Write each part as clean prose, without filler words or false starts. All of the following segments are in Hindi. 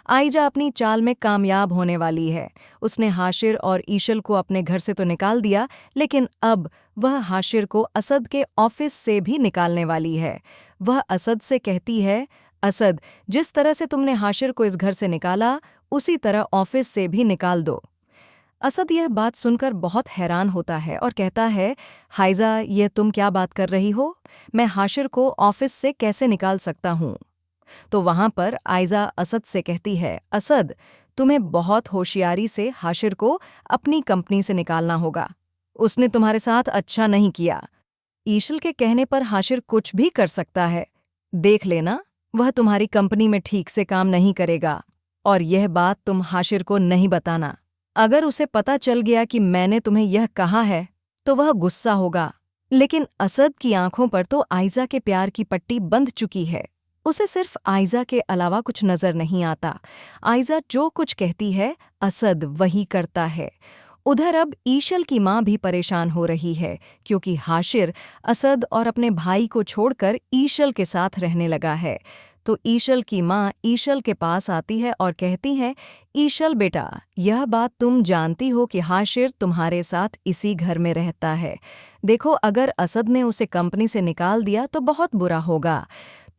आइजा अपनी चाल में कामयाब होने वाली है। उसने हाशिर और ईशल को अपने घर से तो निकाल दिया, लेकिन अब वह हाशिर को असद के ऑफिस से भी निकालने वाली है। वह असद से कहती है, असद, जिस तरह से तुमने हाशिर को इस घर से निकाला, उसी तरह ऑफिस से भी निकाल दो। असद यह बात सुनकर बहुत हैरान होता है और कहता है, हाइजा, ये तुम क्या बात कर रही हो? मैं हाशिर को ऑफिस से कैसे निकाल सकता हूँ? तो वहां पर आइजा असद से कहती है, असद, तुम्हें बहुत होशियारी से हाशिर को अपनी कंपनी से निकालना होगा। उसने तुम्हारे साथ अच्छा नहीं किया। ईशल के कहने पर हाशिर कुछ भी कर सकता है। देख लेना, वह तुम्हारी कंपनी में ठीक से काम नहीं करेगा। और यह बात तुम हाशिर को नहीं बताना। अगर उसे पता चल गया कि मैंने तुम्हें यह कहा है, तो वह गुस्सा होगा। लेकिन असद की आंखों पर तो आइजा के प्यार की पट्टी बंध चुकी है। उसे सिर्फ आइजा के अलावा कुछ नजर नहीं आता। आइजा जो कुछ कहती है, असद वही करता है। उधर अब ईशल की माँ भी परेशान हो रही है, क्योंकि हाशिर असद और अपने भाई को छोड़कर ईशल के साथ रहने लगा है। तो ईशल की माँ ईशल के पास आती है और कहती है, ईशल बेटा, यह बात तुम जानती हो कि हाशिर तुम्हारे साथ इसी घर में रहता है। देखो, अगर असद ने उसे कंपनी से निकाल दिया तो बहुत बुरा होगा।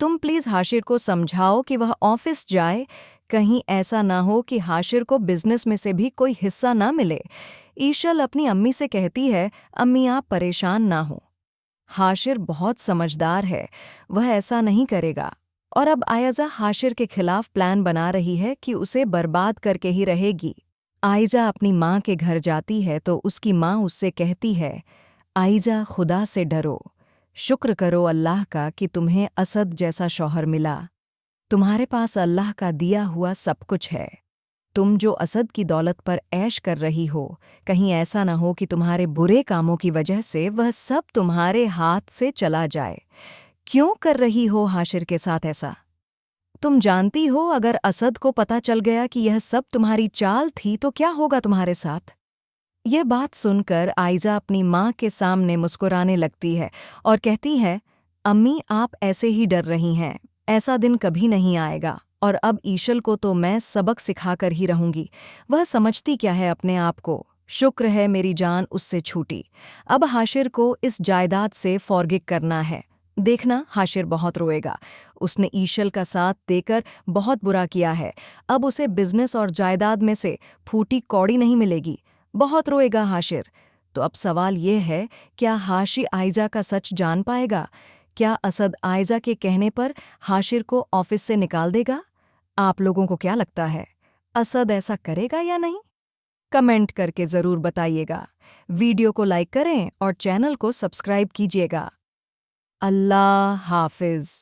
तुम प्लीज हाशिर को समझाओ कि वह ऑफिस जाए। कहीं ऐसा ना हो कि हाशिर को बिजनेस में से भी कोई हिस्सा ना मिले। ईशल अपनी अम्मी से कहती है, अम्मी, आप परेशान ना हो। हाशिर बहुत समझदार है, वह ऐसा नहीं करेगा। और अब आयजा हाशिर के खिलाफ प्लान बना रही है कि उसे बर्बाद करके ही रहेगी। आयजा अपनी माँ के घर जाती है तो उसकी माँ उससे कहती है, आयजा, खुदा से डरो। शुक्र करो अल्लाह का कि तुम्हें असद जैसा शौहर मिला। तुम्हारे पास अल्लाह का दिया हुआ सब कुछ है। तुम जो असद की दौलत पर ऐश कर रही हो, कहीं ऐसा ना हो कि तुम्हारे बुरे कामों की वजह से वह सब तुम्हारे हाथ से चला जाए। क्यों कर रही हो हाशिर के साथ ऐसा? तुम जानती हो, अगर असद को पता चल गया कि यह सब तुम्हारी चाल थी तो क्या होगा तुम्हारे साथ? यह बात सुनकर आइजा अपनी माँ के सामने मुस्कुराने लगती है और कहती है, अम्मी, आप ऐसे ही डर रही हैं। ऐसा दिन कभी नहीं आएगा। और अब ईशल को तो मैं सबक सिखाकर ही रहूंगी। वह समझती क्या है अपने आप को। शुक्र है मेरी जान उससे छूटी। अब हाशिर को इस जायदाद से फॉरगिव करना है। देखना, हाशिर बहुत रोएगा। उसने ईशल का साथ देकर बहुत बुरा किया है। अब उसे बिजनेस और जायदाद में से फूटी कौड़ी नहीं मिलेगी। बहुत रोएगा हाशिर। तो अब सवाल यह है, क्या हाशिर आइजा का सच जान पाएगा? क्या असद आइजा के कहने पर हाशिर को ऑफिस से निकाल देगा? आप लोगों को क्या लगता है, असद ऐसा करेगा या नहीं? कमेंट करके ज़रूर बताइएगा। वीडियो को लाइक करें और चैनल को सब्सक्राइब कीजिएगा। अल्लाह हाफिज़।